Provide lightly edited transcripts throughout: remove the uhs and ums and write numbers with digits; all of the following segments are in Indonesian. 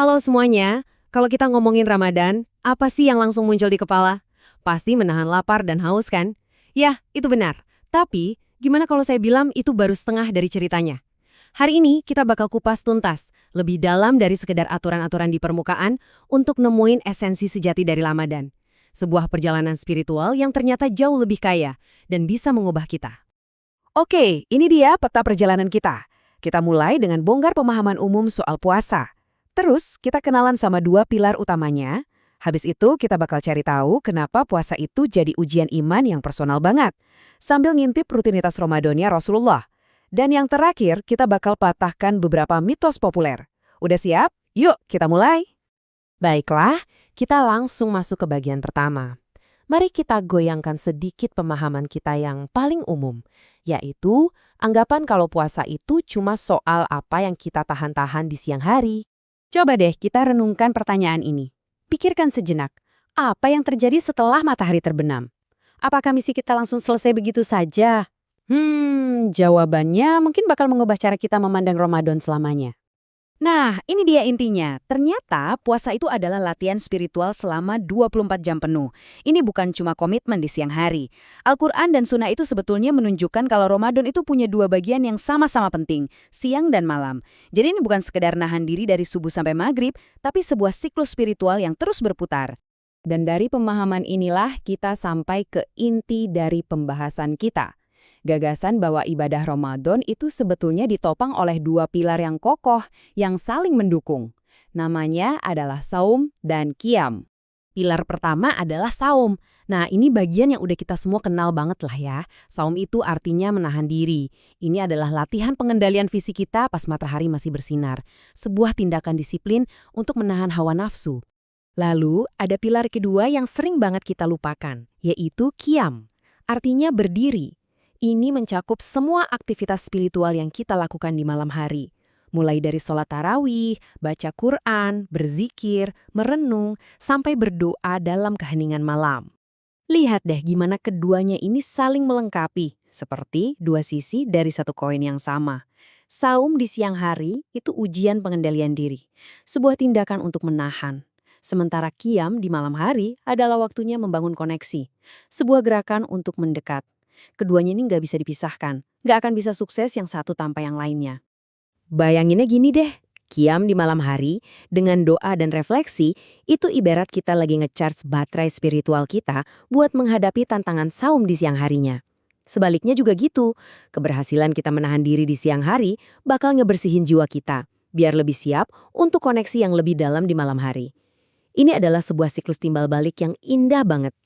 Halo semuanya, kalau kita ngomongin Ramadan, apa sih yang langsung muncul di kepala? Pasti menahan lapar dan haus kan? Ya, itu benar. Tapi, gimana kalau saya bilang itu baru setengah dari ceritanya? Hari ini kita bakal kupas tuntas, lebih dalam dari sekedar aturan-aturan di permukaan untuk nemuin esensi sejati dari Ramadan. Sebuah perjalanan spiritual yang ternyata jauh lebih kaya dan bisa mengubah kita. Oke, ini dia peta perjalanan kita. Kita mulai dengan bongkar pemahaman umum soal puasa. Terus, kita kenalan sama dua pilar utamanya. Habis itu, kita bakal cari tahu kenapa puasa itu jadi ujian iman yang personal banget. Sambil ngintip rutinitas Ramadannya Rasulullah. Dan yang terakhir, kita bakal patahkan beberapa mitos populer. Udah siap? Yuk, kita mulai. Baiklah, kita langsung masuk ke bagian pertama. Mari kita goyangkan sedikit pemahaman kita yang paling umum, yaitu anggapan kalau puasa itu cuma soal apa yang kita tahan-tahan di siang hari. Coba deh kita renungkan pertanyaan ini. Pikirkan sejenak, apa yang terjadi setelah matahari terbenam? Apakah misi kita langsung selesai begitu saja? Jawabannya mungkin bakal mengubah cara kita memandang Ramadan selamanya. Nah, ini dia intinya. Ternyata puasa itu adalah latihan spiritual selama 24 jam penuh. Ini bukan cuma komitmen di siang hari. Al-Quran dan Sunnah itu sebetulnya menunjukkan kalau Ramadan itu punya dua bagian yang sama-sama penting, siang dan malam. Jadi ini bukan sekedar nahan diri dari subuh sampai maghrib, tapi sebuah siklus spiritual yang terus berputar. Dan dari pemahaman inilah kita sampai ke inti dari pembahasan kita. Gagasan bahwa ibadah Ramadan itu sebetulnya ditopang oleh dua pilar yang kokoh, yang saling mendukung. Namanya adalah saum dan qiyam. Pilar pertama adalah saum. Nah, ini bagian yang udah kita semua kenal banget lah ya. Saum itu artinya menahan diri. Ini adalah latihan pengendalian fisik kita pas matahari masih bersinar. Sebuah tindakan disiplin untuk menahan hawa nafsu. Lalu, ada pilar kedua yang sering banget kita lupakan, yaitu qiyam. Artinya berdiri. Ini mencakup semua aktivitas spiritual yang kita lakukan di malam hari. Mulai dari sholat tarawih, baca Quran, berzikir, merenung, sampai berdoa dalam keheningan malam. Lihat deh gimana keduanya ini saling melengkapi, seperti dua sisi dari satu koin yang sama. Saum di siang hari itu ujian pengendalian diri, sebuah tindakan untuk menahan. Sementara qiyam di malam hari adalah waktunya membangun koneksi, sebuah gerakan untuk mendekat. Keduanya ini nggak bisa dipisahkan. Nggak akan bisa sukses yang satu tanpa yang lainnya. Bayanginnya gini deh, qiyam di malam hari dengan doa dan refleksi itu ibarat kita lagi nge-charge baterai spiritual kita buat menghadapi tantangan saum di siang harinya. Sebaliknya juga gitu, keberhasilan kita menahan diri di siang hari bakal ngebersihin jiwa kita, biar lebih siap untuk koneksi yang lebih dalam di malam hari. Ini adalah sebuah siklus timbal balik yang indah banget.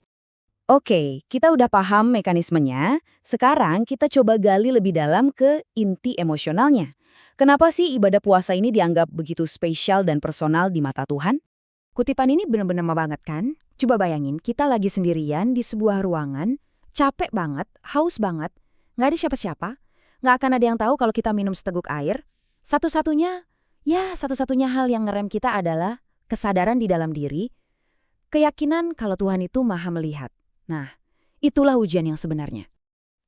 Oke, kita udah paham mekanismenya. Sekarang kita coba gali lebih dalam ke inti emosionalnya. Kenapa sih ibadah puasa ini dianggap begitu spesial dan personal di mata Tuhan? Kutipan ini benar-benar banget kan? Coba bayangin, kita lagi sendirian di sebuah ruangan, capek banget, haus banget, nggak ada siapa-siapa, nggak akan ada yang tahu kalau kita minum seteguk air. Satu-satunya hal yang ngerem kita adalah kesadaran di dalam diri, keyakinan kalau Tuhan itu maha melihat. Nah, itulah ujian yang sebenarnya.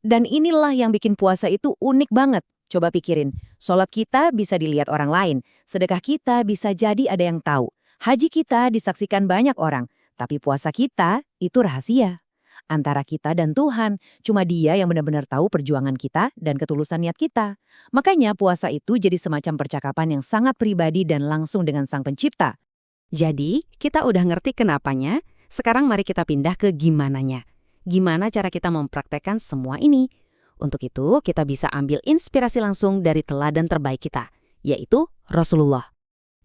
Dan inilah yang bikin puasa itu unik banget. Coba pikirin, sholat kita bisa dilihat orang lain, sedekah kita bisa jadi ada yang tahu, haji kita disaksikan banyak orang, tapi puasa kita itu rahasia. Antara kita dan Tuhan, cuma Dia yang benar-benar tahu perjuangan kita dan ketulusan niat kita. Makanya puasa itu jadi semacam percakapan yang sangat pribadi dan langsung dengan Sang Pencipta. Jadi, kita udah ngerti kenapanya. Sekarang mari kita pindah ke gimananya. Gimana cara kita mempraktekkan semua ini? Untuk itu, kita bisa ambil inspirasi langsung dari teladan terbaik kita, yaitu Rasulullah.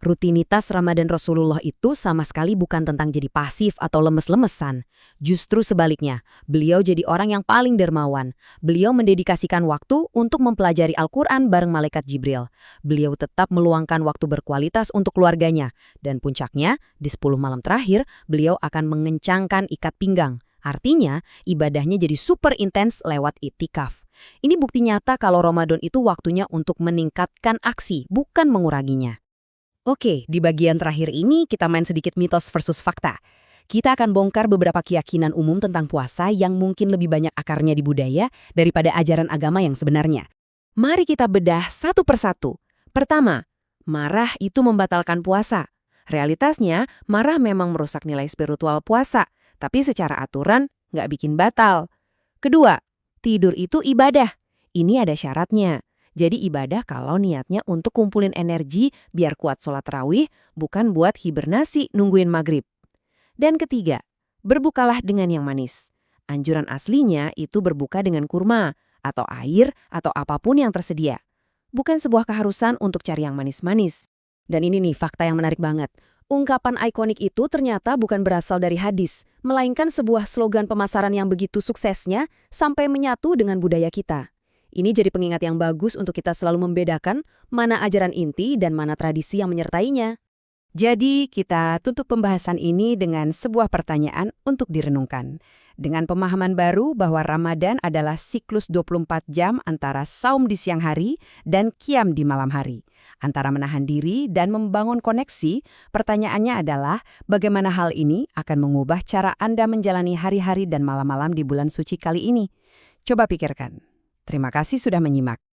Rutinitas Ramadan Rasulullah itu sama sekali bukan tentang jadi pasif atau lemes-lemesan. Justru sebaliknya, beliau jadi orang yang paling dermawan. Beliau mendedikasikan waktu untuk mempelajari Al-Quran bareng Malaikat Jibril. Beliau tetap meluangkan waktu berkualitas untuk keluarganya. Dan puncaknya, di 10 malam terakhir, beliau akan mengencangkan ikat pinggang. Artinya, ibadahnya jadi super intens lewat iktikaf. Ini bukti nyata kalau Ramadan itu waktunya untuk meningkatkan aksi, bukan menguranginya. Oke, di bagian terakhir ini kita main sedikit mitos versus fakta. Kita akan bongkar beberapa keyakinan umum tentang puasa yang mungkin lebih banyak akarnya di budaya daripada ajaran agama yang sebenarnya. Mari kita bedah satu persatu. Pertama, marah itu membatalkan puasa. Realitasnya, marah memang merusak nilai spiritual puasa, tapi secara aturan nggak bikin batal. Kedua, tidur itu ibadah. Ini ada syaratnya. Jadi ibadah kalau niatnya untuk kumpulin energi biar kuat sholat tarawih, bukan buat hibernasi nungguin maghrib. Dan ketiga, berbukalah dengan yang manis. Anjuran aslinya itu berbuka dengan kurma, atau air, atau apapun yang tersedia. Bukan sebuah keharusan untuk cari yang manis-manis. Dan ini nih fakta yang menarik banget. Ungkapan ikonik itu ternyata bukan berasal dari hadis, melainkan sebuah slogan pemasaran yang begitu suksesnya sampai menyatu dengan budaya kita. Ini jadi pengingat yang bagus untuk kita selalu membedakan mana ajaran inti dan mana tradisi yang menyertainya. Jadi, kita tutup pembahasan ini dengan sebuah pertanyaan untuk direnungkan. Dengan pemahaman baru bahwa Ramadan adalah siklus 24 jam antara saum di siang hari dan qiyam di malam hari. Antara menahan diri dan membangun koneksi, pertanyaannya adalah bagaimana hal ini akan mengubah cara Anda menjalani hari-hari dan malam-malam di bulan suci kali ini. Coba pikirkan. Terima kasih sudah menyimak.